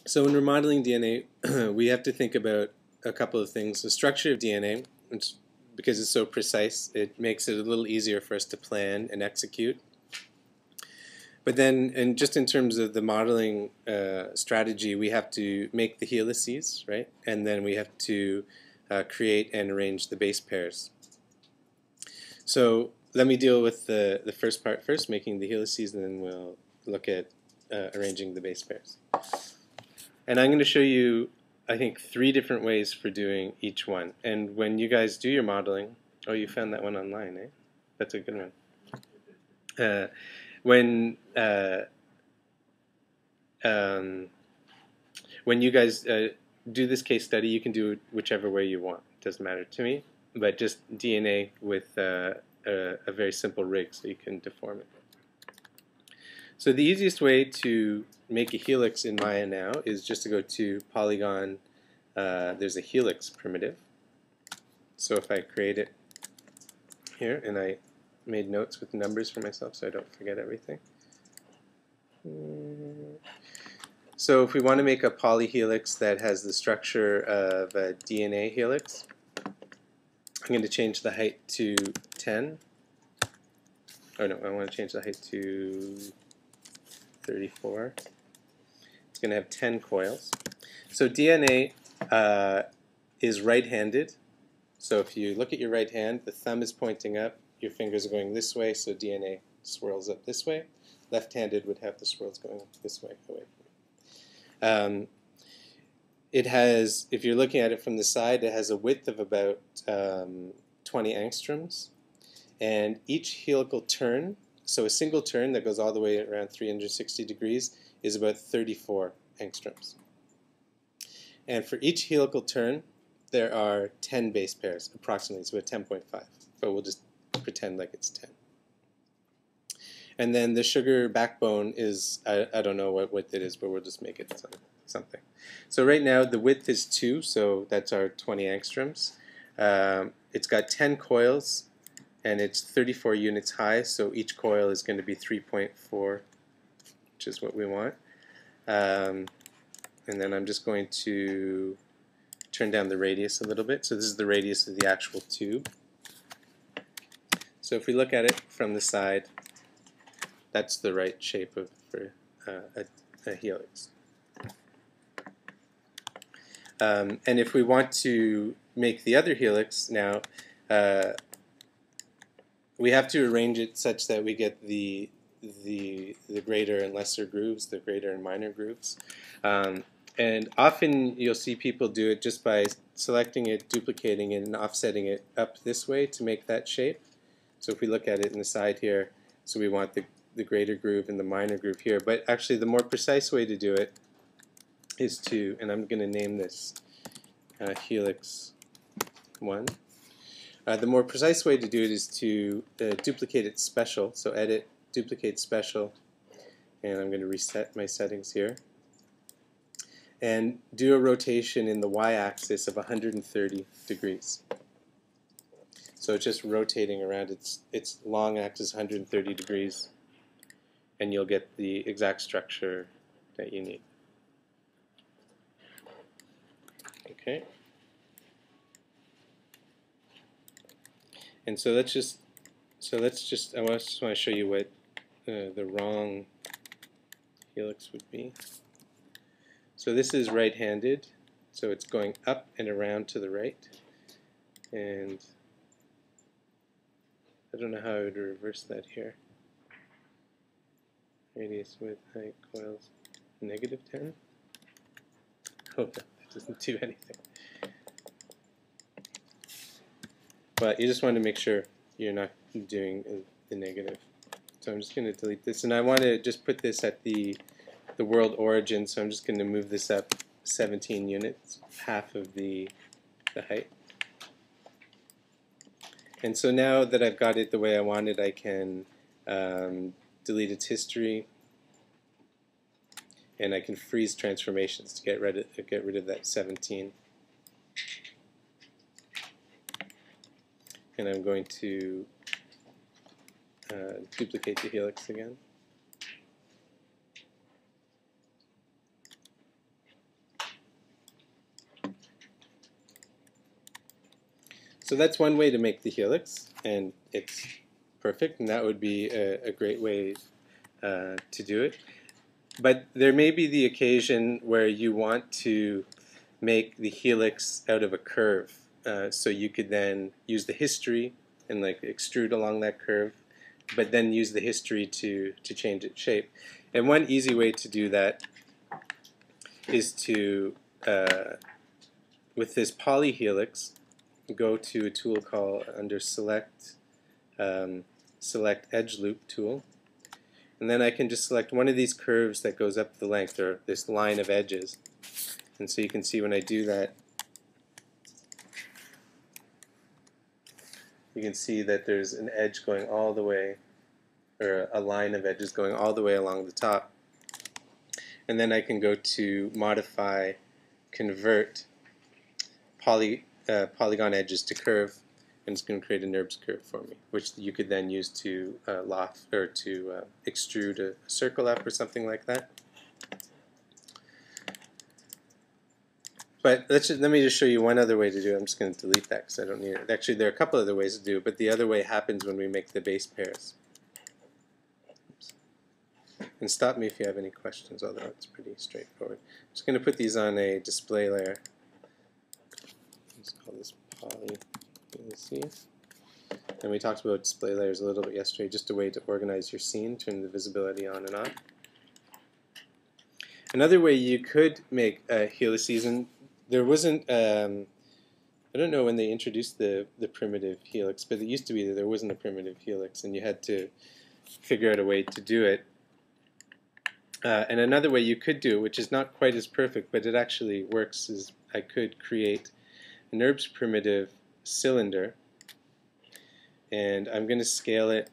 So when we're modeling DNA, we have to think about a couple of things. The structure of DNA, because it's so precise, it makes it a little easier for us to plan and execute. But then, and just in terms of the modeling strategy, we have to make the helices, right? And then we have to create and arrange the base pairs. So let me deal with the first part first, making the helices, and then we'll look at arranging the base pairs. And I'm going to show you, I think, 3 different ways for doing each one. And when you guys do your modeling, oh, you found that one online, eh? That's a good one. When you guys do this case study, you can do it whichever way you want. It doesn't matter to me, but just DNA with a very simple rig so you can deform it. So the easiest way to make a helix in Maya now is just to go to polygon. There's a helix primitive. So if I create it here, and I made notes with numbers for myself so I don't forget everything. So if we want to make a polyhelix that has the structure of a DNA helix, I'm going to change the height to 10. Oh no, I want to change the height to 34. It's going to have 10 coils. So DNA is right-handed. So if you look at your right hand, the thumb is pointing up, your fingers are going this way, so DNA swirls up this way. Left-handed would have the swirls going this way, away from you. It has, if you're looking at it from the side, it has a width of about 20 angstroms. And each helical turn, so a single turn that goes all the way around 360 degrees, is about 34 angstroms. And for each helical turn, there are 10 base pairs, approximately, so about 10.5. But we'll just pretend like it's 10. And then the sugar backbone is, I don't know what width it is, but we'll just make it something. So right now the width is 2, so that's our 20 angstroms. It's got 10 coils, and it's 34 units high, so each coil is going to be 3.4, which is what we want. And then I'm just going to turn down the radius a little bit. So this is the radius of the actual tube. So if we look at it from the side, that's the right shape for a helix. And if we want to make the other helix now, we have to arrange it such that we get the greater and lesser grooves, the greater and minor grooves. And often you'll see people do it just by selecting it, duplicating it, and offsetting it up this way to make that shape. So if we look at it in the side here, so we want the greater groove and the minor groove here. But actually the more precise way to do it is to, and I'm going to name this Helix 1. The more precise way to do it is to duplicate it special. So edit, duplicate special, and I'm going to reset my settings here. And do a rotation in the y-axis of 130 degrees. So it's just rotating around its long axis 130 degrees, and you'll get the exact structure that you need. Okay. And so let's just I just want to show you what the wrong helix would be. So this is right-handed, so it's going up and around to the right, and I don't know how I would reverse that here. Radius, width, height, coils, -10. Oh no, that doesn't do anything. But you just want to make sure you're not doing the negative. So I'm just going to delete this, and I want to just put this at the world origin, so I'm just going to move this up 17 units, half of the height. And so now that I've got it the way I want it, I can delete its history, and I can freeze transformations to get rid of that 17. And I'm going to duplicate the helix again. So that's one way to make the helix, and it's perfect, and that would be a great way to do it. But there may be the occasion where you want to make the helix out of a curve. So you could then use the history and like extrude along that curve, but then use the history to change its shape. And one easy way to do that is to, with this polyhelix, go to a tool called under Select, Select Edge Loop tool. And then I can just select one of these curves that goes up the length, or this line of edges. And so you can see when I do that, you can see that there's an edge going all the way, or a line of edges going all the way along the top. And then I can go to Modify, Convert Polygon Edges to Curve, and it's going to create a NURBS curve for me, which you could then use to loft or to extrude a circle up or something like that. But let me just show you one other way to do it. I'm just going to delete that because I don't need it. Actually, there are a couple other ways to do it, but the other way happens when we make the base pairs. Oops. And stop me if you have any questions, although it's pretty straightforward. I'm just going to put these on a display layer. Let's call this poly. See? And we talked about display layers a little bit yesterday, just a way to organize your scene, turn the visibility on and off. Another way you could make helices, and there wasn't, I don't know when they introduced the primitive helix, but it used to be that there wasn't a primitive helix, and you had to figure out a way to do it. And another way you could do it, which is not quite as perfect, but it actually works, is I could create a NURBS primitive cylinder, and I'm going to scale it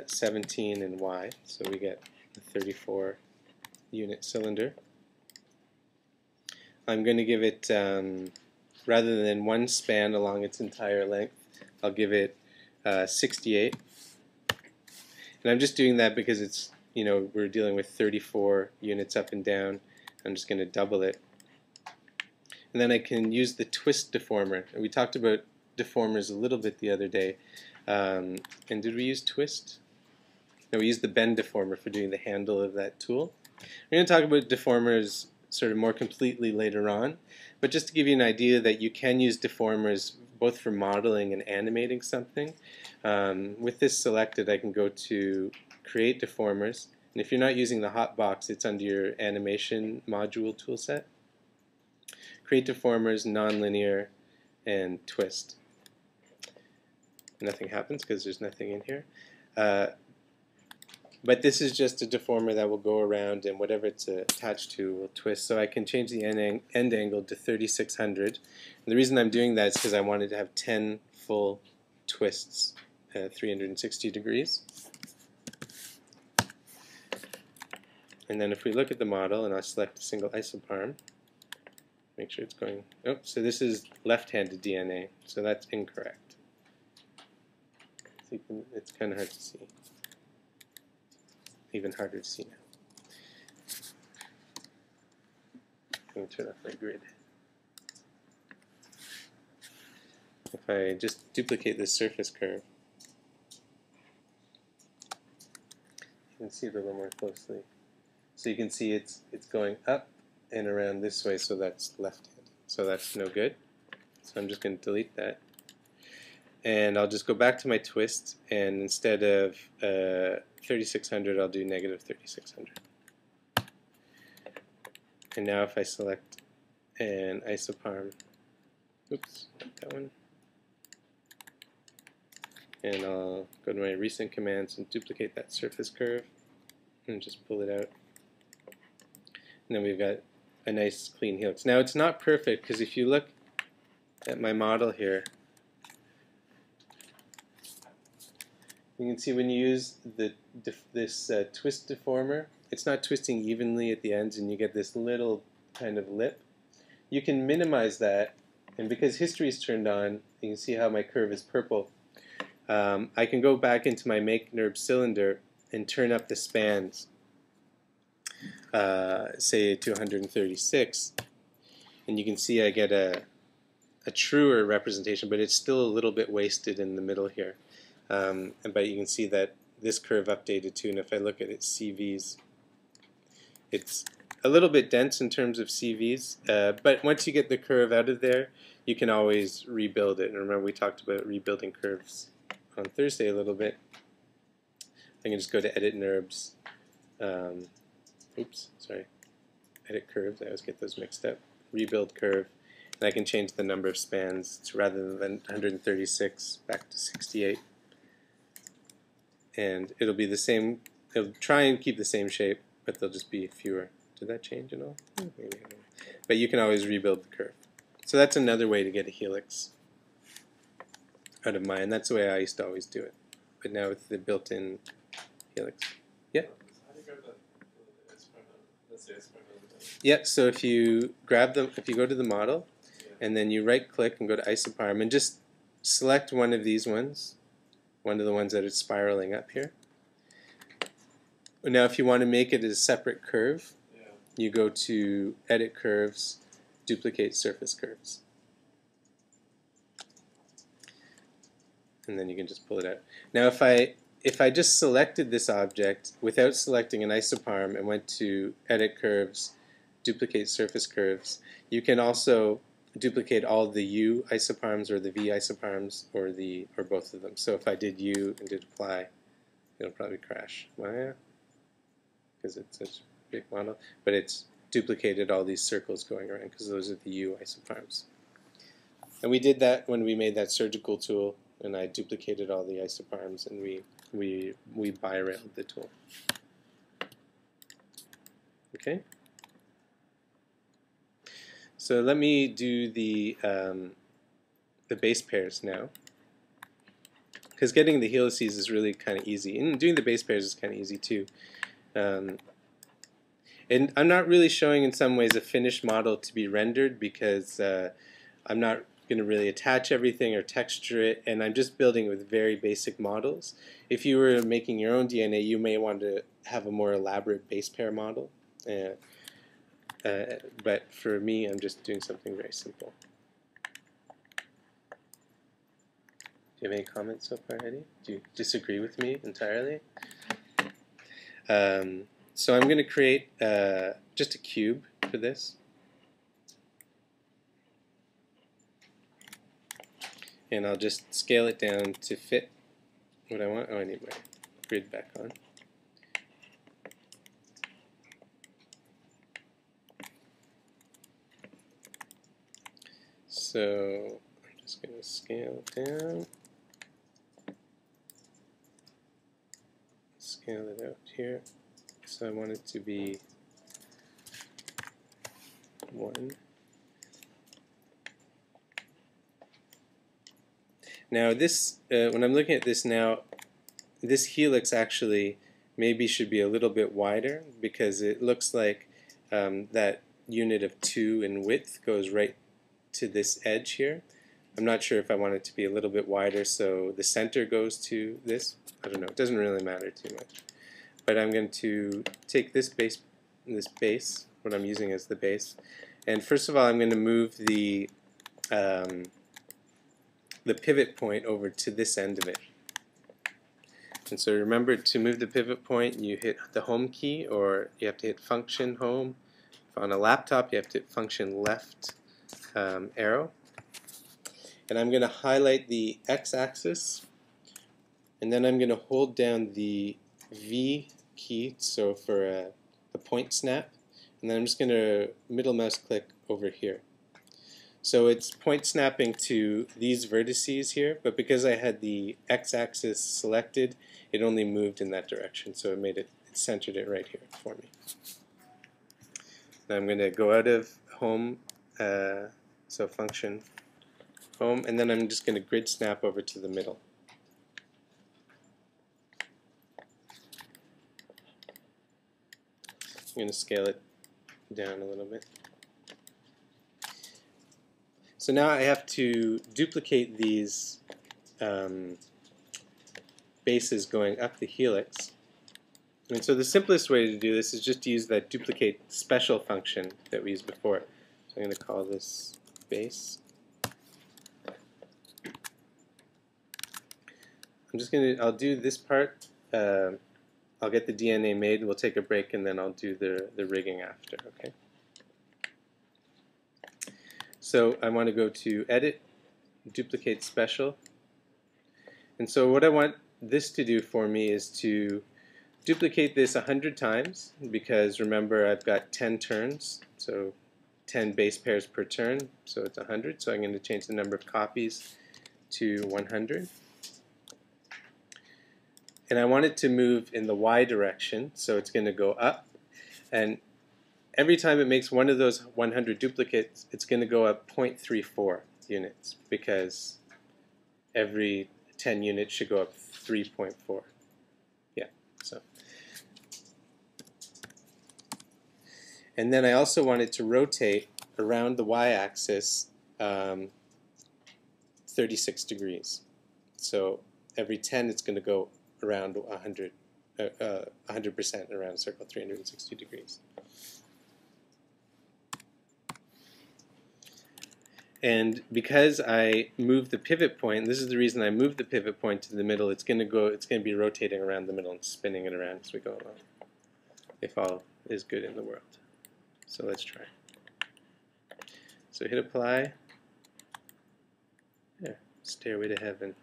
17 in Y, so we get a 34 unit cylinder. I'm going to give it, rather than one span along its entire length, I'll give it 68. And I'm just doing that because it's, you know, we're dealing with 34 units up and down. I'm just going to double it. And then I can use the twist deformer. And we talked about deformers a little bit the other day. And did we use twist? No, we used the bend deformer for doing the handle of that tool. We're going to talk about deformers sort of more completely later on. But just to give you an idea that you can use deformers both for modeling and animating something. With this selected, I can go to Create Deformers. And if you're not using the hotbox, it's under your Animation Module toolset. Create Deformers, Nonlinear, and Twist. Nothing happens because there's nothing in here. But this is just a deformer that will go around, and whatever it's attached to will twist. So I can change the end angle to 3600. And the reason I'm doing that is because I wanted to have 10 full twists at 360 degrees. And then if we look at the model, and I'll select a single isoparm, make sure it's going, oh, so this is left-handed DNA, so that's incorrect. So it's kind of hard to see. Even harder to see now. Let me turn off my grid. If I just duplicate this surface curve, you can see it a little more closely. So you can see it's going up and around this way, so that's left-handed. So that's no good. So I'm just going to delete that. And I'll just go back to my twist, and instead of 3600, I'll do negative 3600. And now if I select an isoparm, oops, not that one, and I'll go to my recent commands and duplicate that surface curve, and just pull it out. And then we've got a nice clean helix. Now it's not perfect, because if you look at my model here, you can see when you use this twist deformer, it's not twisting evenly at the ends, and you get this little kind of lip. You can minimize that, and because history is turned on, you can see how my curve is purple. I can go back into my Make NURBS cylinder and turn up the spans, say to 136, and you can see I get a a truer representation, but it's still a little bit wasted in the middle here. But you can see that this curve updated too, and if I look at its CVs, it's a little bit dense in terms of CVs, but once you get the curve out of there, you can always rebuild it. And remember, we talked about rebuilding curves on Thursday a little bit. I can just go to Edit NURBS. Edit curves. I always get those mixed up. Rebuild curve, and I can change the number of spans to, rather than 136 back to 68. And it'll be the same. It'll try and keep the same shape, but they'll just be fewer. Did that change at all? Maybe, I don't know. But you can always rebuild the curve. So that's another way to get a helix out of mine. That's the way I used to always do it. But now with the built-in helix. Yeah? How do you grab that? Yeah, so if you grab them, if you go to the model, and then you right-click and go to isoparm, and just select one of these ones, one of the ones that are spiraling up here. Now if you want to make it a separate curve, you go to Edit Curves, Duplicate Surface Curves. And then you can just pull it out. Now if I just selected this object without selecting an isoparm and went to Edit Curves, Duplicate Surface Curves, you can also duplicate all the U isoparms or the V isoparms or both of them. So if I did U and did apply, it'll probably crash. Well, yeah, because it's such a big model, but it's duplicated all these circles going around because those are the U isoparms. And we did that when we made that surgical tool, and I duplicated all the isoparms, and we bi-railed the tool. Okay. So let me do the base pairs now, because getting the helices is really kind of easy, and doing the base pairs is kind of easy too. And I'm not really showing in some ways a finished model to be rendered because I'm not going to really attach everything or texture it, and I'm just building with very basic models. If you were making your own DNA, you may want to have a more elaborate base pair model. But for me, I'm just doing something very simple. Do you have any comments so far, Eddie? Do you disagree with me entirely? So I'm going to create just a cube for this. And I'll just scale it down to fit what I want. Oh, I need my grid back on. So I'm just going to scale it down. Scale it out here. So I want it to be 1. Now this, when I'm looking at this now, this helix actually maybe should be a little bit wider because it looks like that unit of 2 in width goes right to this edge here. I'm not sure if I want it to be a little bit wider so the center goes to this. I don't know. It doesn't really matter too much. But I'm going to take this base, what I'm using as the base, and first of all I'm going to move the pivot point over to this end of it. And so remember, to move the pivot point, you hit the home key, or you have to hit function home. On a laptop, you have to hit function left arrow. And I'm going to highlight the x-axis, and then I'm going to hold down the V key, so for the point snap, and then I'm just going to middle mouse click over here. So it's point snapping to these vertices here, but because I had the x-axis selected, it only moved in that direction, so it centered it right here for me. Now I'm going to go out of home, so function home, and then I'm just going to grid snap over to the middle. I'm going to scale it down a little bit. So now I have to duplicate these bases going up the helix. And so the simplest way to do this is just to use that duplicate special function that we used before. So I'm going to call this base. I'll do this part. I'll get the DNA made. We'll take a break, and then I'll do the rigging after. Okay. So I want to go to Edit, Duplicate Special, and so what I want this to do for me is to duplicate this 100 times, because remember I've got 10 turns, so 10 base pairs per turn, so it's 100. So I'm going to change the number of copies to 100. And I want it to move in the Y direction, so it's going to go up. And every time it makes one of those 100 duplicates, it's going to go up 0.34 units, because every 10 units should go up 3.4. Yeah, so. And then I also want it to rotate around the Y-axis 36 degrees. So every 10 it's going to go around 100% around a circle, 360 degrees. And because I moved the pivot point, this is the reason I moved the pivot point to the middle, it's going to be rotating around the middle and spinning it around as we go along, if all is good in the world. So let's try. So hit apply. Yeah, Stairway to Heaven.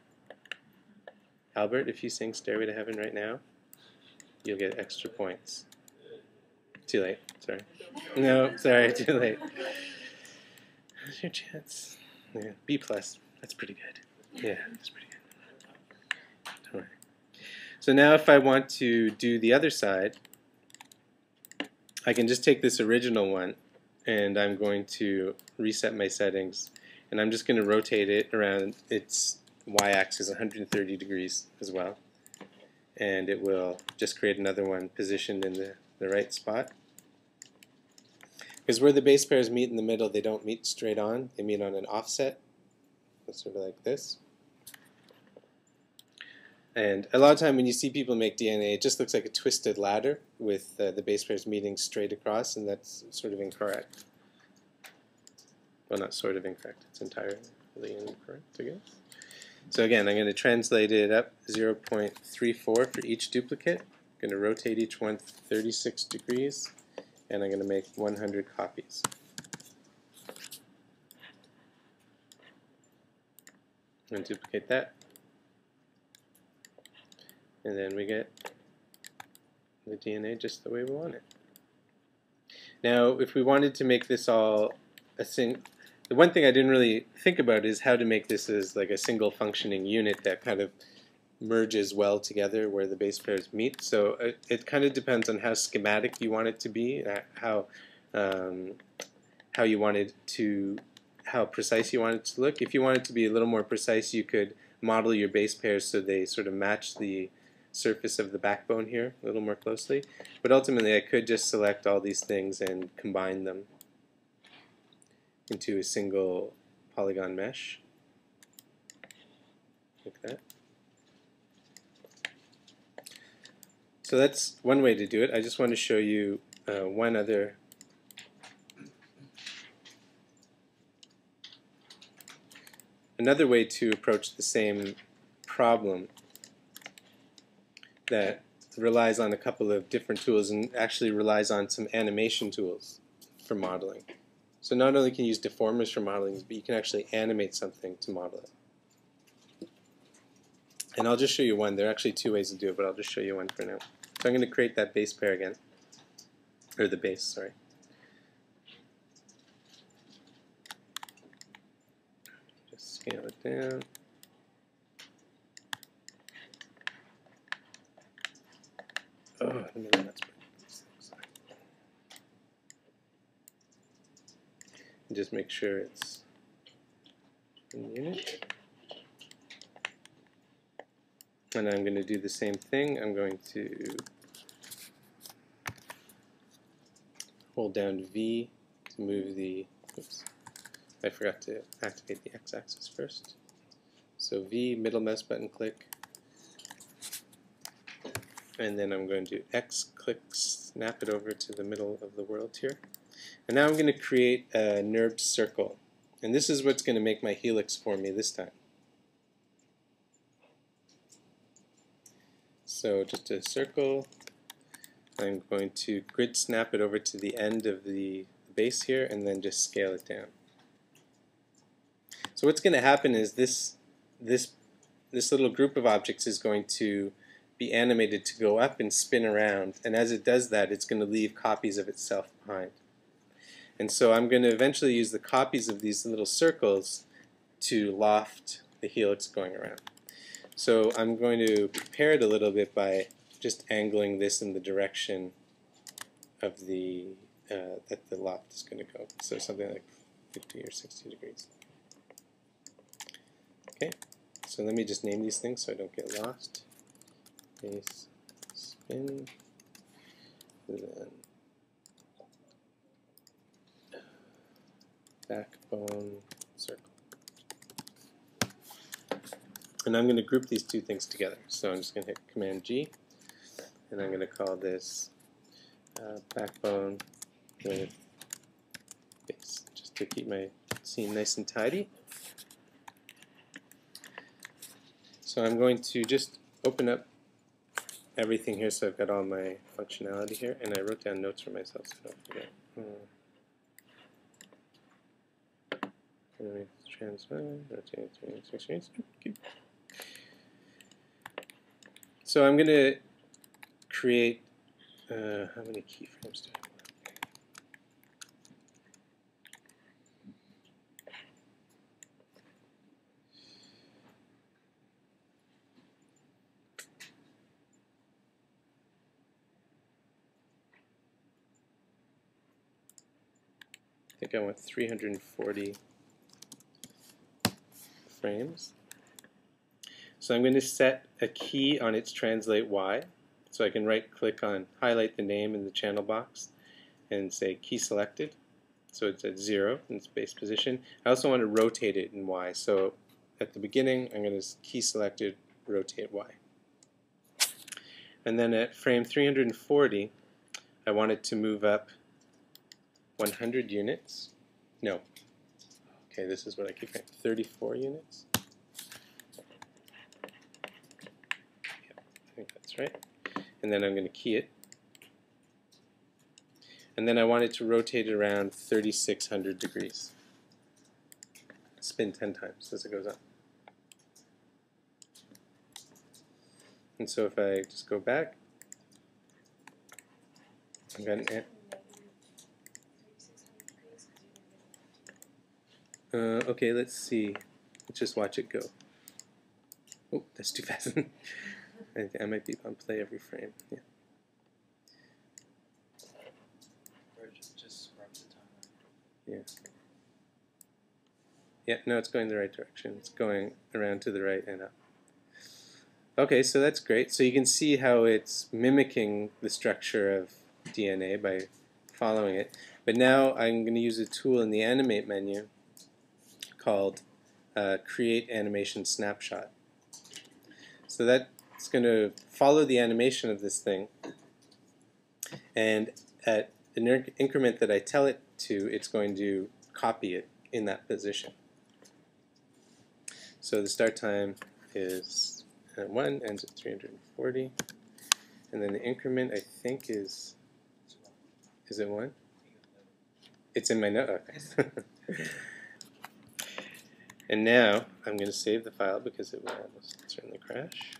Albert, if you sing Stairway to Heaven right now, you'll get extra points. Too late, sorry. No, sorry, too late. That's your chance. Yeah, B+. That's pretty good. Yeah, that's pretty good. Don't worry. So now if I want to do the other side, I can just take this original one and I'm going to reset my settings, and I'm just going to rotate it around its y-axis 130 degrees as well, and it will just create another one positioned in the right spot. Because where the base pairs meet in the middle, they don't meet straight on, they meet on an offset, sort of like this. And a lot of time when you see people make DNA, it just looks like a twisted ladder with the base pairs meeting straight across, and that's sort of incorrect. Well, not sort of incorrect, it's entirely incorrect, I guess. So again, I'm going to translate it up 0.34 for each duplicate. I'm going to rotate each one 36 degrees, and I'm going to make 100 copies. I'm going to duplicate that. And then we get the DNA just the way we want it. Now, if we wanted to make this all the one thing I didn't really think about is how to make this as like a single functioning unit that kind of merges well together where the base pairs meet. So it kind of depends on how schematic you want it to be, how you wanted to, how precise you want it to look. If you want it to be a little more precise, you could model your base pairs so they sort of match the surface of the backbone here a little more closely. But ultimately I could just select all these things and combine them into a single polygon mesh, like that. So that's one way to do it. I just want to show you one other another way to approach the same problem that relies on a couple of different tools and actually relies on some animation tools for modeling. So not only can you use deformers for modeling, but you can actually animate something to model it. And I'll just show you one. There are actually two ways to do it, but I'll just show you one for now. So I'm going to create that base pair again, or the base, sorry. Just scale it down. Oh, the middle, that's pretty. And just make sure it's in the unit. And I'm going to do the same thing. I'm going to hold down V to move the, oops, I forgot to activate the x-axis first. So V, middle mouse button click, and then I'm going to X click, snap it over to the middle of the world here. And now I'm going to create a NURBS circle. And this is what's going to make my helix for me this time. So just a circle. I'm going to grid snap it over to the end of the base here and then just scale it down. So what's going to happen is this little group of objects is going to be animated to go up and spin around, and as it does that, it's going to leave copies of itself behind. And so I'm going to eventually use the copies of these little circles to loft the helix going around. So I'm going to prepare it a little bit by just angling this in the direction of the that the loft is going to go. So something like 50 or 60 degrees. Okay, so let me just name these things so I don't get lost. Base, spin, then backbone, circle. And I'm going to group these two things together. So I'm just going to hit Command G, and I'm going to call this backbone with base, just to keep my scene nice and tidy. So I'm going to just open up everything here so I've got all my functionality here, and I wrote down notes for myself so I don't forget. So I'm going to create, how many keyframes do I want? I think I want 340 frames. So I'm going to set a key on its translate Y. So I can right click on, highlight the name in the channel box and say key selected. So it's at 0 in its base position. I also want to rotate it in Y. So at the beginning I'm going to key selected, rotate Y. And then at frame 340 I want it to move up 100 units. No. Okay, this is what I keep saying. 34 units. Yeah, I think that's right. And then I'm going to key it. And then I want it to rotate around 3,600 degrees. Spin 10 times as it goes up. And so if I just go back, I've got an okay, let's see. Let's just watch it go. Oh, that's too fast. I might be on play every frame. Yeah. Or just scrub the timer. Yeah. Yeah, no, it's going the right direction. It's going around to the right and up. Okay, so that's great. So you can see how it's mimicking the structure of DNA by following it. But now I'm going to use a tool in the Animate menu called Create Animation Snapshot. So that's going to follow the animation of this thing, and at an increment that I tell it to, it's going to copy it in that position. So the start time is 1, ends at 340, and then the increment I think is it 1? It's in my note. Okay. And now I'm going to save the file because it will almost certainly crash.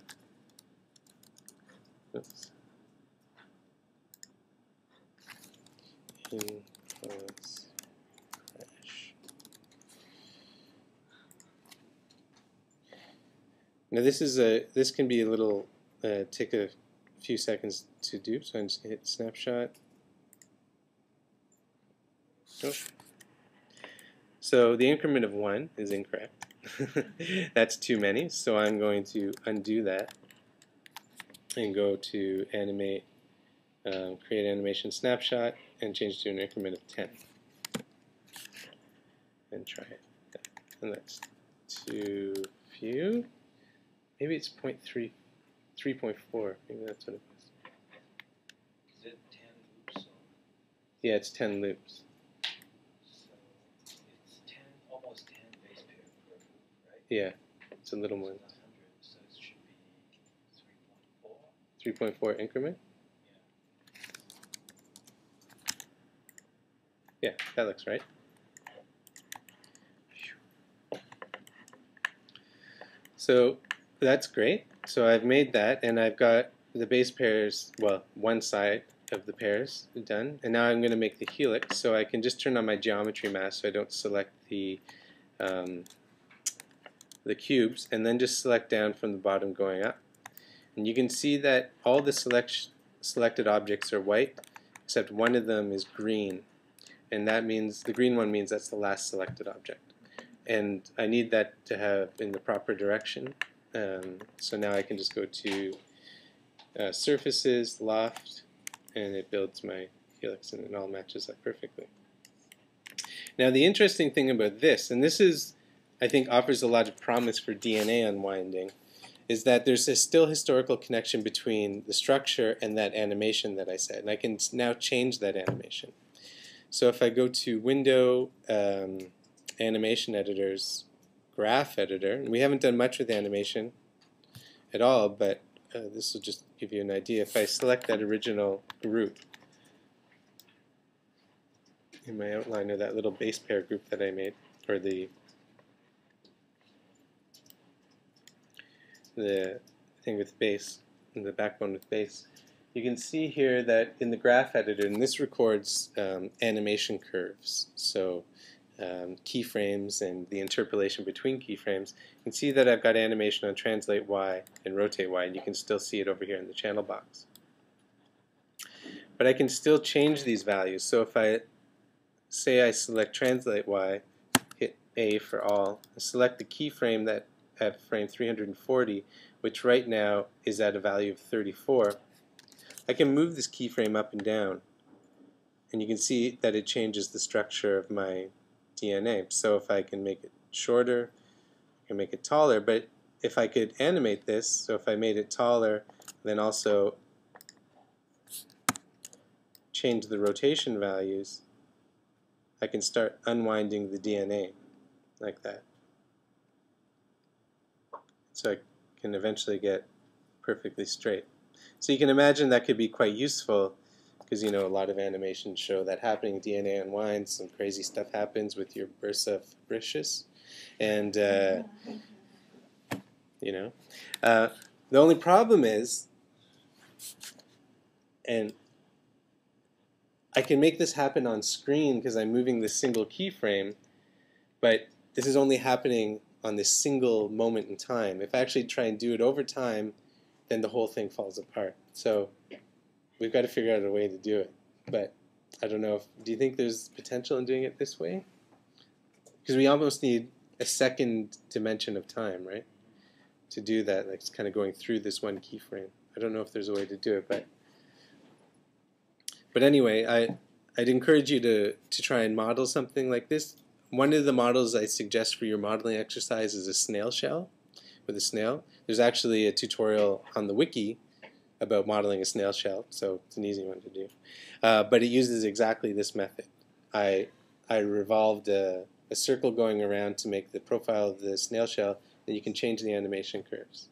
Oops. inClass crash. Now this can be a little take a few seconds to do. So I'm just going to hit Snapshot. Nope. So the increment of 1 is incorrect. That's too many, so I'm going to undo that and go to Animate, Create Animation Snapshot, and change to an increment of 10. And try it. And that's too few. Maybe it's 0.3, 3.4. Maybe that's what it was. Is it 10 loops? Yeah, it's 10 loops. Almost 10 base pair per loop, right? Yeah, it's a little more. So 100, so it should be 3.4. 3.4 increment. Yeah, that looks right. So that's great. So I've made that, and I've got the base pairs, well, one side of the pairs done. And now I'm going to make the helix, so I can just turn on my geometry mask so I don't select the cubes, and then just select down from the bottom going up. And you can see that all the selected objects are white, except one of them is green. And that means, the green one means that's the last selected object. And I need that to have in the proper direction. So now I can just go to Surfaces, Loft, and it builds my helix, and it all matches up perfectly. Now the interesting thing about this, and this is, I think, offers a lot of promise for DNA unwinding, is that there's a still historical connection between the structure and that animation that I said. And I can now change that animation. So if I go to Window, Animation Editors, Graph Editor, and we haven't done much with animation at all, but this will just give you an idea. If I select that original group in my outline, or that little base pair group that I made, or the thing with base, and the backbone with base, you can see here that in the graph editor, and this records animation curves, so keyframes and the interpolation between keyframes. You can see that I've got animation on translate Y and rotate Y, and you can still see it over here in the channel box. But I can still change these values. So if I say I select translate Y, hit A for all, select the keyframe that at frame 340, which right now is at a value of 34, I can move this keyframe up and down, and you can see that it changes the structure of my DNA. So if I can make it shorter, I can make it taller, but if I could animate this, so if I made it taller, then also change the rotation values, I can start unwinding the DNA like that. So I can eventually get perfectly straight. So you can imagine that could be quite useful, because you know a lot of animations show that happening. DNA unwinds, some crazy stuff happens with your bursa fabricius, and you know, the only problem is, and I can make this happen on screen because I'm moving this single keyframe, but this is only happening on this single moment in time. If I actually try and do it over time, then the whole thing falls apart. So we've got to figure out a way to do it. But I don't know do you think there's potential in doing it this way? Because we almost need a second dimension of time, right? To do that, like it's kind of going through this one keyframe. I don't know if there's a way to do it, but anyway, I'd encourage you to try and model something like this. One of the models I suggest for your modeling exercise is a snail shell with a snail. There's actually a tutorial on the wiki about modeling a snail shell, so it's an easy one to do. But it uses exactly this method. I revolved a circle going around to make the profile of the snail shell, and you can change the animation curves.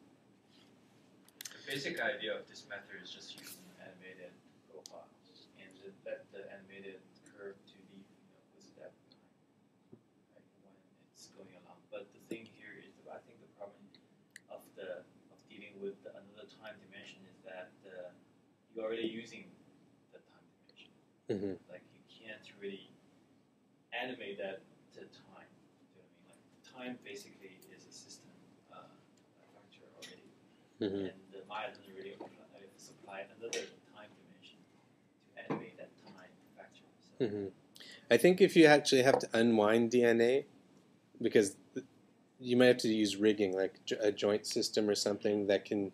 The basic idea of this method is just using animated profiles and let the animated curve to be with step time, right, when it's going along. But the thing here is, I think the problem of dealing with another time dimension is that you're already using the time dimension. Mm-hmm. Like you can't really animate that to time. Do you know what I mean? Like time basically is a system factor already, and the Maya doesn't really supply another time dimension to animate that time factor. So. I think if you actually have to unwind DNA, because you might have to use rigging, like a joint system or something that can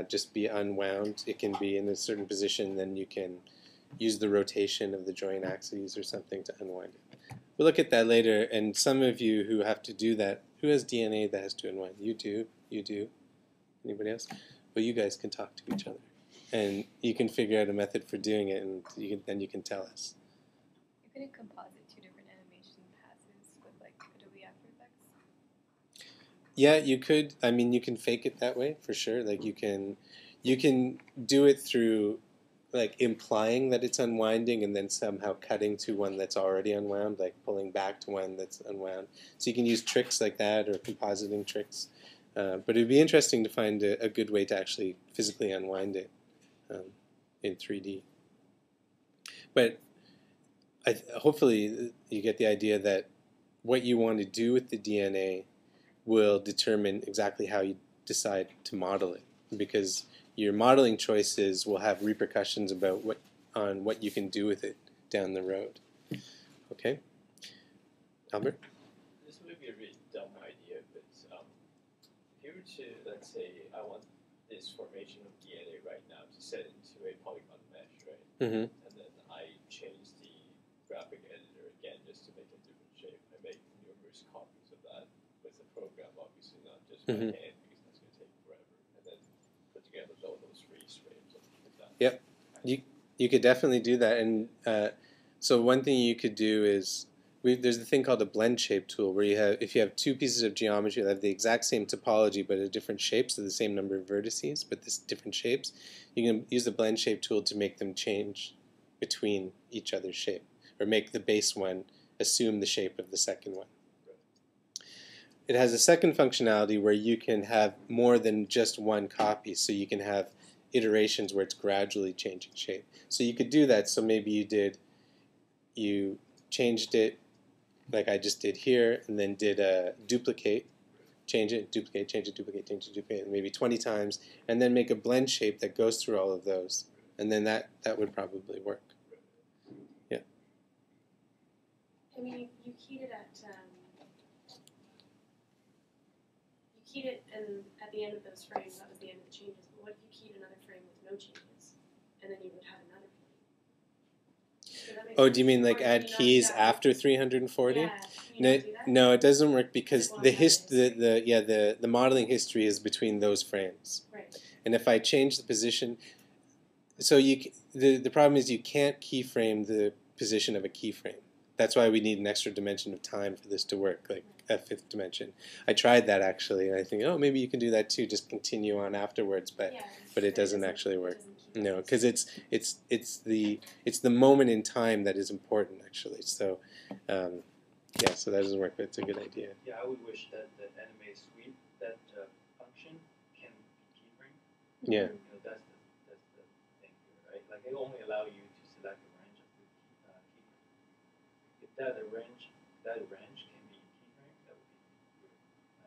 just be unwound. It can be in a certain position, then you can use the rotation of the joint axes or something to unwind it. We'll look at that later, and some of you who have to do that, who has DNA that has to unwind? You do? You do? Anybody else? Well, you guys can talk to each other, and you can figure out a method for doing it, and then you can tell us. You couldn't composite two different animation passes with like Adobe After Effects? Yeah, you could. I mean, you can fake it that way for sure. Like you You can do it through like implying that it's unwinding and then somehow cutting to one that's already unwound, like pulling back to one that's unwound. So you can use tricks like that or compositing tricks. But it'd be interesting to find a good way to actually physically unwind it in 3D. But hopefully you get the idea that what you want to do with the DNA will determine exactly how you decide to model it, because your modeling choices will have repercussions about what you can do with it down the road. Okay, Albert? This would be a really dumb idea, but if you were to, let's say, I want this formation of DNA right now to set into a polygon mesh, right? Mm-hmm. And then I change the graphic editor again just to make a different shape. I make numerous copies of that with a program, obviously, not just by Mm-hmm. hand, because that's going to take forever. And then put together all those freeze frames and that. Yep. You could definitely do that, and so one thing you could do is there's a thing called a blend shape tool, where if you have two pieces of geometry that have the exact same topology but a different shape, so the same number of vertices but this different shapes, you can use the blend shape tool to make them change between each other's shape, or make the base one assume the shape of the second one. It has a second functionality where you can have more than just one copy, so you can have iterations where it's gradually changing shape. So you could do that. So maybe you changed it like I just did here, and then did a duplicate, change it, duplicate, change it, duplicate, change it, duplicate, maybe 20 times, and then make a blend shape that goes through all of those. And then that would probably work. Yeah. I mean, you keyed it and at the end of those frames, that was the end of the changes. But what if you keyed another frame with no changes, and then you would have another frame? Oh, do you mean like Or add do you not keys do that? after 340? Yeah, can you No, not do that? no, it doesn't work because It the won't have the modeling history is between those frames. Right. And if I change the position, so the problem is you can't keyframe the position of a keyframe. That's why we need an extra dimension of time for this to work, like a fifth dimension. I tried that actually, and I think, oh, maybe you can do that too, just continue on afterwards, but it doesn't actually work. No, because it's the moment in time that is important actually. So yeah, so that doesn't work, but it's a good idea. Yeah, I would wish that the animate sweep, that function can be keyframe. Yeah. You know, that's the thing here, right? Like it only allow you to select a range of the keyframe. If that range can be keyframe, that would be good.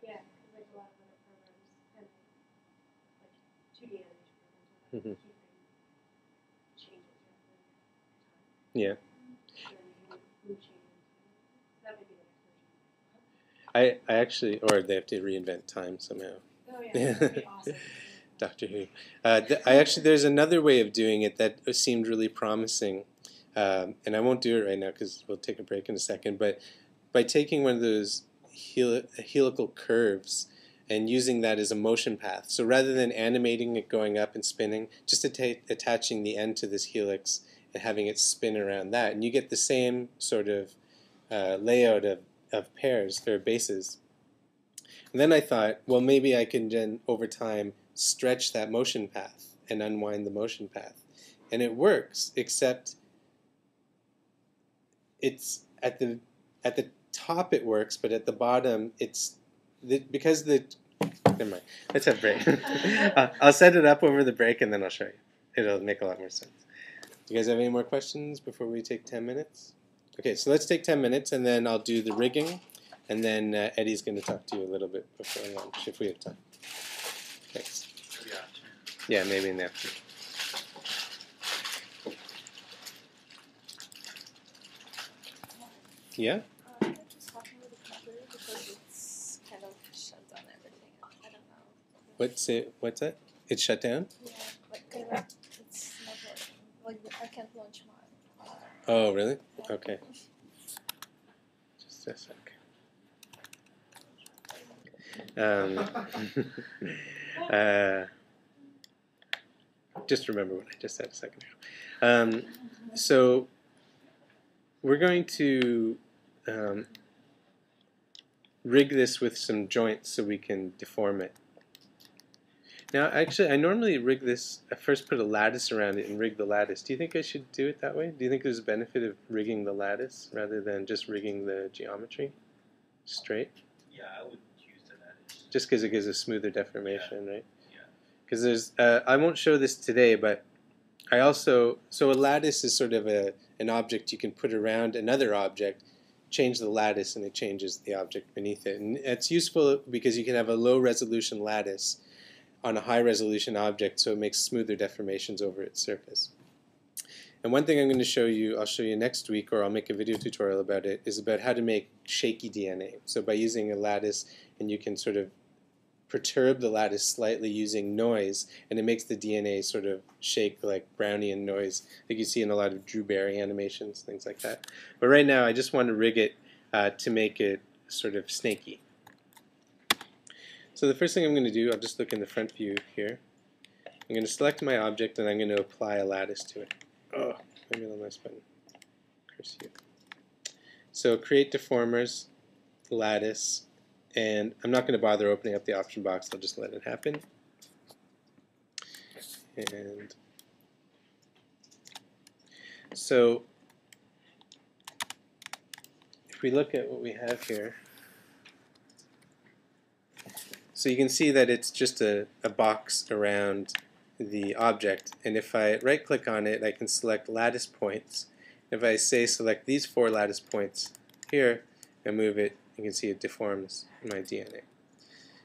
Yeah, because like a lot of other programs and like 2D animation programs Mhm. keyframe changes rather than time. Yeah. And then you can move changes. So that would be the next version. I actually, or they have to reinvent time somehow. Oh yeah, that'd be awesome. Doctor Who. There's another way of doing it that seemed really promising, and I won't do it right now because we'll take a break in a second. But by taking one of those helical curves and using that as a motion path, so rather than animating it going up and spinning, just attaching the end to this helix and having it spin around that, and you get the same sort of layout of pairs or bases. And then I thought, well, maybe I can then, over time, stretch that motion path and unwind the motion path. And it works, except it's at the top it works, but at the bottom because the never mind. Let's have a break. I'll set it up over the break and then I'll show you. It'll make a lot more sense. Do you guys have any more questions before we take 10 minutes? Okay, so let's take 10 minutes and then I'll do the rigging. And then Eddie's going to talk to you a little bit before lunch, if we have time. Thanks. Yeah, maybe in the afternoon. Yeah? I'm just talking with the computer because it's kind of shut down everything. I don't know. What's that? It's shut down? Yeah, like it's not working. Like I can't launch mine. Oh, really? Okay. Just a sec. Just remember what I just said a second ago. So we're going to rig this with some joints so we can deform it. Now, actually, I normally rig this. I first put a lattice around it and rig the lattice. Do you think I should do it that way? Do you think there's a benefit of rigging the lattice rather than just rigging the geometry straight? Yeah, I would use the lattice. Just because it gives a smoother deformation, right? Yeah. Because there's, I won't show this today, but I also, so a lattice is sort of an object you can put around another object, change the lattice, and it changes the object beneath it. And it's useful because you can have a low resolution lattice on a high resolution object, so it makes smoother deformations over its surface. And one thing I'm going to show you, I'll show you next week, or I'll make a video tutorial about it, is about how to make shaky DNA. So by using a lattice, and you can sort of perturb the lattice slightly using noise, and it makes the DNA sort of shake like Brownian noise, like you see in a lot of Drew Barry animations, things like that. But right now, I just want to rig it to make it sort of snaky. So the first thing I'm going to do, I'll just look in the front view here. I'm going to select my object, and I'm going to apply a lattice to it. Oh, maybe the mouse button. Curse you. So create deformers, lattice, and I'm not going to bother opening up the option box. I'll just let it happen. And so if we look at what we have here, so you can see that it's just a box around the object, and if I right click on it, I can select lattice points. If I say select these 4 lattice points here and move it, you can see it deforms my DNA.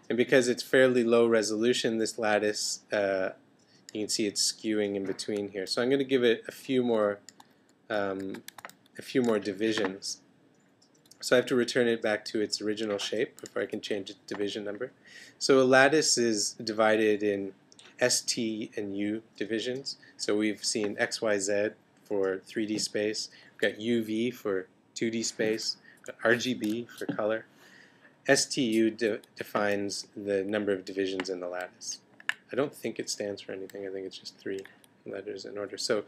And because it's fairly low resolution, this lattice, you can see it's skewing in between here. So I'm going to give it a few more divisions. So I have to return it back to its original shape before I can change its division number. So a lattice is divided in ST and U divisions. So we've seen X, Y, Z for 3D space. We've got UV for 2D space. We've got RGB for color. STU defines the number of divisions in the lattice. I don't think it stands for anything. I think it's just 3 letters in order. So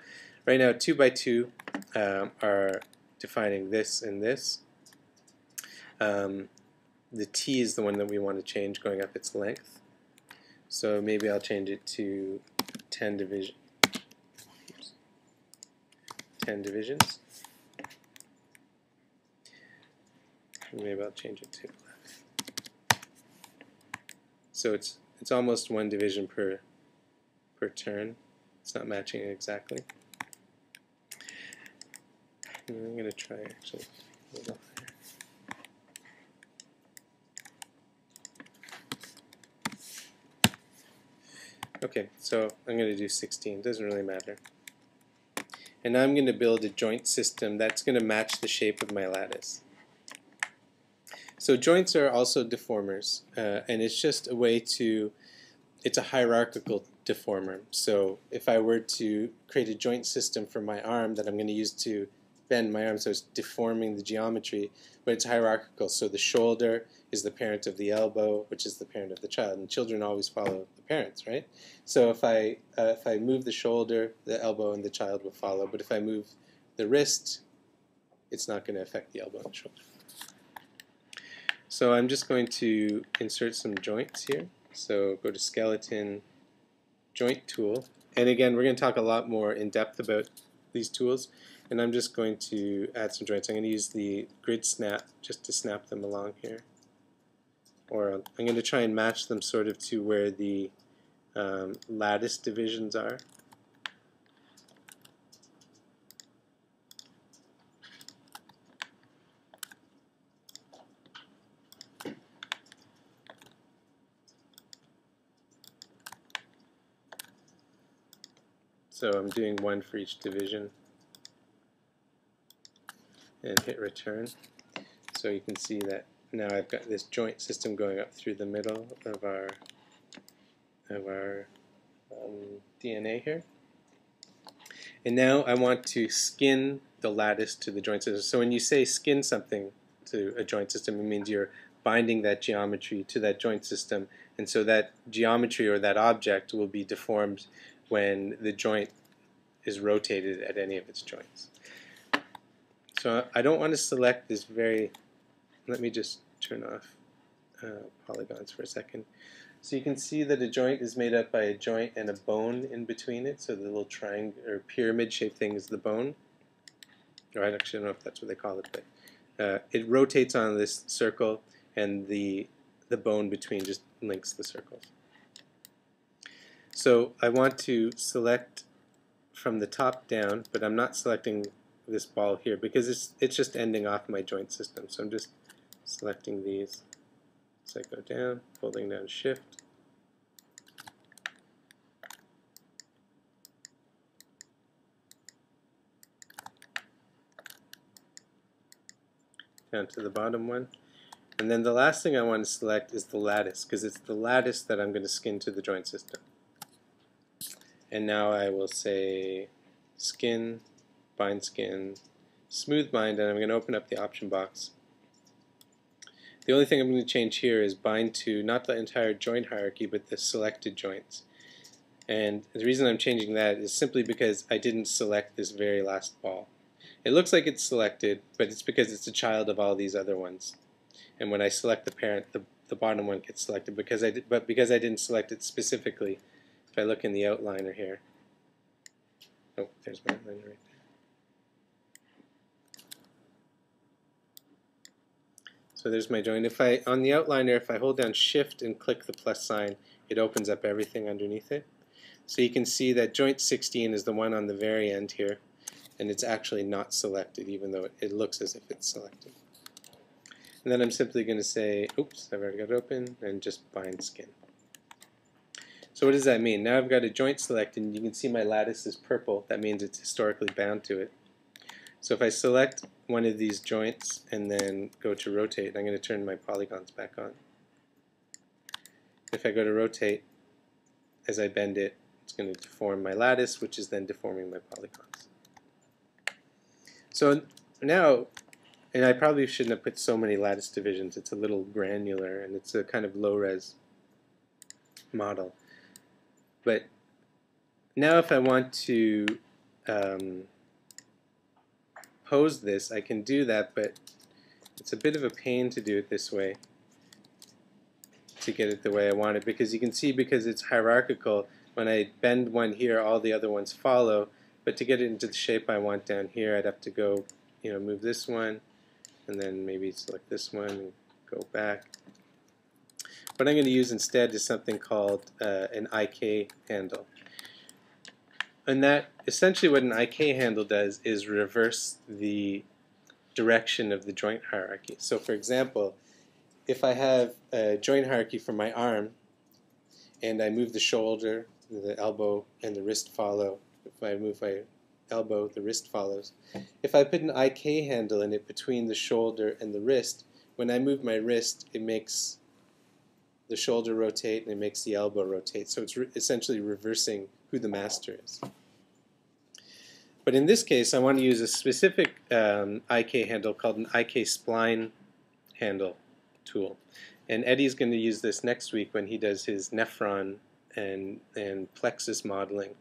right now 2 by 2 are defining this and this. The T is the one that we want to change going up its length. So maybe I'll change it to 10 divisions. Maybe I'll change it to 11. So it's almost 1 division per turn. It's not matching it exactly. And I'm going to try actually a little higher. Okay, so I'm going to do 16. Doesn't really matter. And now I'm going to build a joint system that's going to match the shape of my lattice. So joints are also deformers, and it's just a way to, it's a hierarchical deformer. So if I were to create a joint system for my arm that I'm going to use to bend my arm, so it's deforming the geometry, but it's hierarchical. So the shoulder is the parent of the elbow, which is the parent of the child, and children always follow the parents, right? So if I move the shoulder, the elbow and the child will follow, but if I move the wrist, it's not going to affect the elbow and the shoulder. So I'm just going to insert some joints here. So go to Skeleton, Joint Tool, and again we're going to talk a lot more in depth about these tools. And I'm just going to add some joints. I'm going to use the grid snap just to snap them along here. Or I'm going to try and match them sort of to where the lattice divisions are. So I'm doing 1 for each division. And hit return. So you can see that now I've got this joint system going up through the middle of our DNA here. And now I want to skin the lattice to the joint system. So when you say skin something to a joint system, it means you're binding that geometry to that joint system. And so that geometry or that object will be deformed when the joint is rotated at any of its joints. So I don't want to select this very, let me just turn off polygons for a second. So you can see that a joint is made up by a joint and a bone in between it. So the little triangle or pyramid-shaped thing is the bone. Or I actually don't know if that's what they call it, but it rotates on this circle, and the bone between just links the circles. So I want to select from the top down, but I'm not selecting this ball here because it's just ending off my joint system. So I'm just selecting these. So I go down, holding down Shift. Down to the bottom one. And then the last thing I want to select is the lattice, because it's the lattice that I'm going to skin to the joint system. And now I will say skin, bind skin, smooth bind, and I'm going to open up the option box. The only thing I'm going to change here is bind to not the entire joint hierarchy, but the selected joints. And the reason I'm changing that is simply because I didn't select this very last ball. It looks like it's selected, but it's because it's a child of all these other ones. And when I select the parent, the bottom one gets selected because I didn't select it specifically. If I look in the outliner here, oh, there's my outliner right there. So there's my joint. On the outliner, if I hold down Shift and click the plus sign, it opens up everything underneath it. So you can see that joint 16 is the one on the very end here, and it's actually not selected, even though it looks as if it's selected. And then I'm simply going to say, oops, I've already got it open, and just bind skin. So what does that mean? Now I've got a joint selected, and you can see my lattice is purple. That means it's historically bound to it. So if I select one of these joints and then go to rotate, I'm going to turn my polygons back on. If I go to rotate, as I bend it, it's going to deform my lattice, which is then deforming my polygons. So now, and I probably shouldn't have put so many lattice divisions. It's a little granular, and it's a kind of low-res model. But now if I want to pose this, I can do that, but it's a bit of a pain to do it this way to get it the way I want it, because you can see, because it's hierarchical, when I bend one here, all the other ones follow. But to get it into the shape I want down here, I'd have to go, move this one, and then maybe select this one and go back. What I'm going to use instead is something called an IK handle. And that, essentially what an IK handle does is reverse the direction of the joint hierarchy. So for example, if I have a joint hierarchy for my arm, and I move the shoulder, the elbow, and the wrist follow. If I move my elbow, the wrist follows. If I put an IK handle in it between the shoulder and the wrist, when I move my wrist, it makes the shoulder rotate and it makes the elbow rotate. So it's essentially reversing who the master is. But in this case, I want to use a specific IK handle called an IK spline handle tool. And Eddie's going to use this next week when he does his nephron and plexus modeling.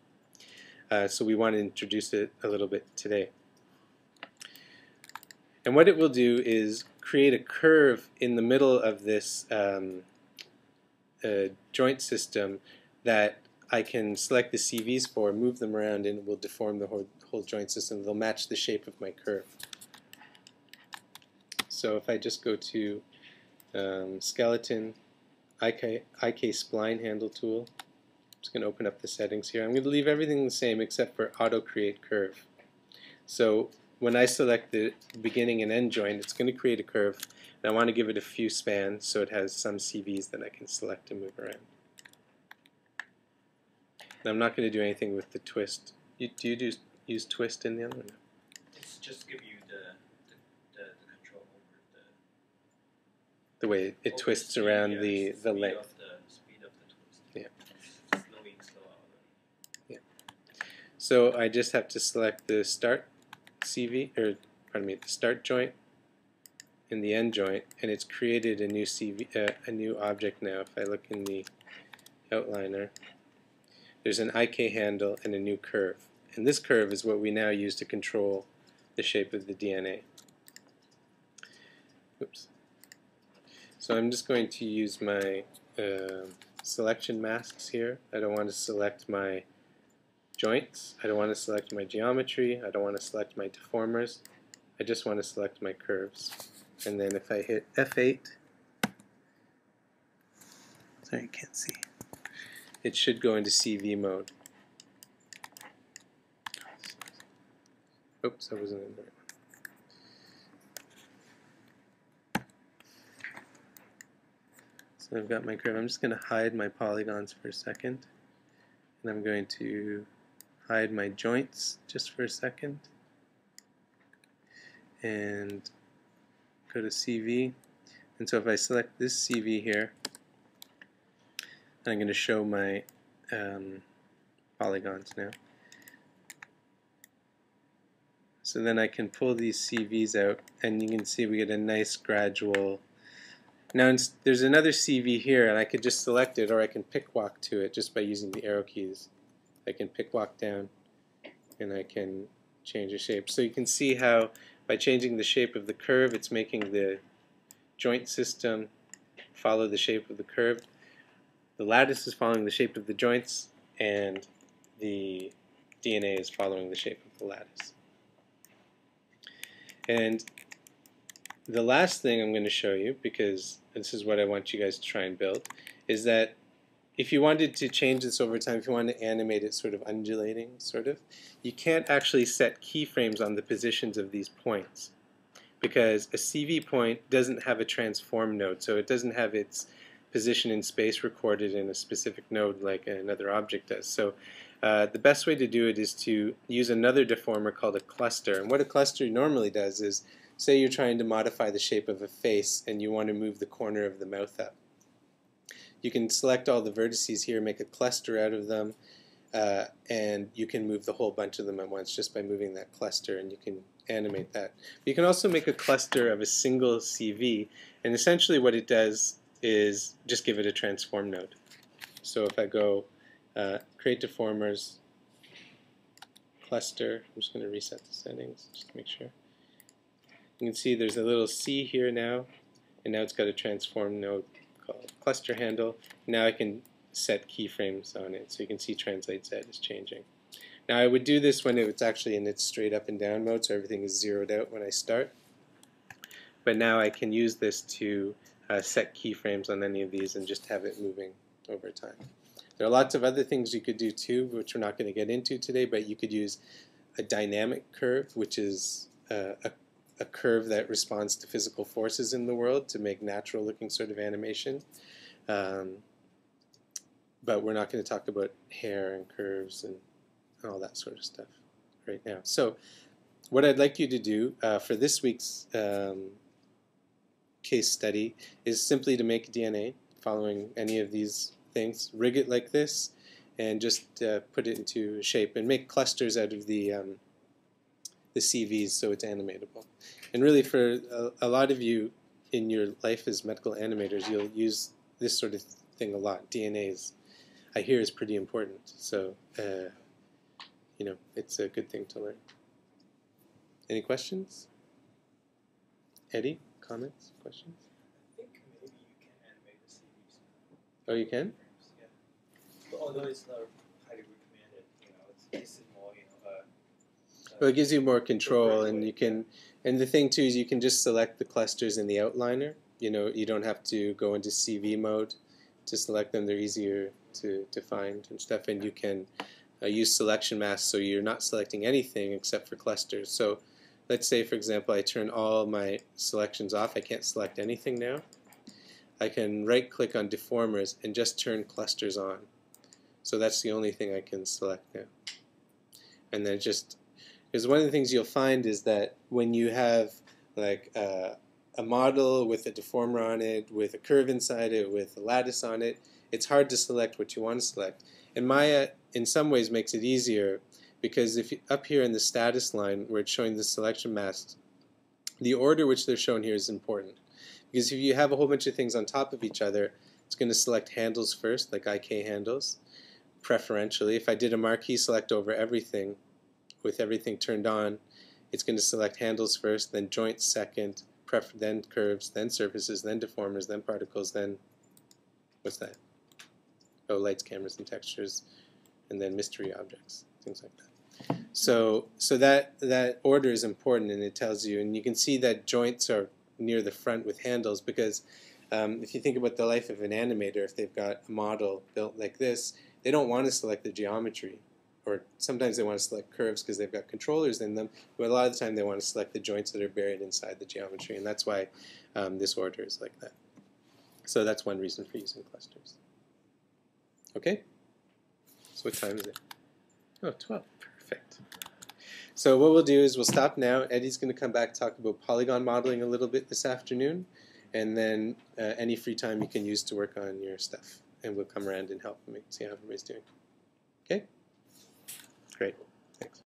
So we want to introduce it a little bit today. And what it will do is create a curve in the middle of this joint system that I can select the CVs for, move them around, and it will deform the whole joint system. They'll match the shape of my curve. So if I just go to skeleton, IK spline handle tool. I'm just going to open up the settings here. I'm going to leave everything the same except for auto create curve. So when I select the beginning and end joint, it's going to create a curve, and I want to give it a few spans so it has some CVs that I can select and move around. And I'm not going to do anything with the twist. Do you use twist in the other one? It's just give you the control over the way it over twists speed, around yeah, the speed length. of the speed of the twist. Yeah. Slow in, slow out. Yeah. So I just have to select the start CV, or pardon me, the start joint and the end joint, and it's created a new CV, a new object now. If I look in the outliner, there's an IK handle and a new curve. And this curve is what we now use to control the shape of the DNA. Oops. So I'm just going to use my selection masks here. I don't want to select my joints. I don't want to select my geometry. I don't want to select my deformers. I just want to select my curves. And then if I hit F8, sorry, you can't see, it should go into CV mode. Oops, I wasn't in the right one. So I've got my curve. I'm just going to hide my polygons for a second. And I'm going to hide my joints just for a second. And go to CV. And so if I select this CV here, I'm going to show my polygons now. So then I can pull these CVs out, and you can see we get a nice gradual. Now there's another CV here, and I could just select it, or I can pick walk to it just by using the arrow keys. I can pick walk down, and I can change the shape. So you can see how by changing the shape of the curve, it's making the joint system follow the shape of the curve. The lattice is following the shape of the joints, and the DNA is following the shape of the lattice. And the last thing I'm going to show you, because this is what I want you guys to try and build, is that if you wanted to change this over time, if you want to animate it sort of undulating, you can't actually set keyframes on the positions of these points, because a CV point doesn't have a transform node, so it doesn't have its position in space recorded in a specific node like another object does. So the best way to do it is to use another deformer called a cluster. And what a cluster normally does is, say you're trying to modify the shape of a face and you want to move the corner of the mouth up. You can select all the vertices here, make a cluster out of them, and you can move the whole bunch of them at once just by moving that cluster, and you can animate that. But you can also make a cluster of a single CV, and essentially what it does is just give it a transform node. So if I go create deformers, cluster, I'm just going to reset the settings just to make sure. You can see there's a little C here now, and now it's got a transform node called cluster handle. Now I can set keyframes on it, so you can see translate Z is changing. Now I would do this when it's actually in its straight up and down mode, so everything is zeroed out when I start. But now I can use this to set keyframes on any of these and just have it moving over time. There are lots of other things you could do too, which we're not going to get into today, but you could use a dynamic curve, which is a curve that responds to physical forces in the world to make natural looking sort of animation. But we're not going to talk about hair and curves and all that sort of stuff right now. So what I'd like you to do for this week's case study is simply to make DNA following any of these things, rig it like this, and just put it into shape and make clusters out of the CVs so it's animatable. And really for a lot of you in your life as medical animators, you'll use this sort of thing a lot. DNAs, I hear, is pretty important. So, you know, it's a good thing to learn. Any questions? Eddie, comments, questions? I think maybe you can animate the CVs. Oh, you can? Yeah. But although it's not highly recommended, you know, this is more, you know, well, it gives you more control, and you can, and the thing too is you can just select the clusters in the outliner. You know, you don't have to go into CV mode to select them. They're easier to find and stuff, and you can use selection masks, so you're not selecting anything except for clusters. So let's say, for example, I turn all my selections off. I can't select anything now. I can right-click on deformers and just turn clusters on. So that's the only thing I can select now. And then just, because one of the things you'll find is that when you have like a model with a deformer on it, with a curve inside it, with a lattice on it, it's hard to select what you want to select. And Maya, in some ways, makes it easier, because if you, up here in the status line where it's showing the selection masks, the order which they're shown here is important. Because if you have a whole bunch of things on top of each other, it's going to select handles first, like IK handles, preferentially. If I did a marquee select over everything, with everything turned on, it's going to select handles first, then joints second, then curves, then surfaces, then deformers, then particles, then, what's that? lights, cameras, and textures, and then mystery objects, things like that. So that order is important, and it tells you, and you can see that joints are near the front with handles because if you think about the life of an animator, if they've got a model built like this, they don't want to select the geometry, or sometimes they want to select curves because they've got controllers in them, but a lot of the time they want to select the joints that are buried inside the geometry, and that's why this order is like that. So that's one reason for using clusters. Okay? So what time is it? Oh, 12. Perfect. So what we'll do is we'll stop now. Eddie's going to come back and talk about polygon modeling a little bit this afternoon, and then any free time you can use to work on your stuff. And we'll come around and help and see how everybody's doing. Okay? Great. Thanks.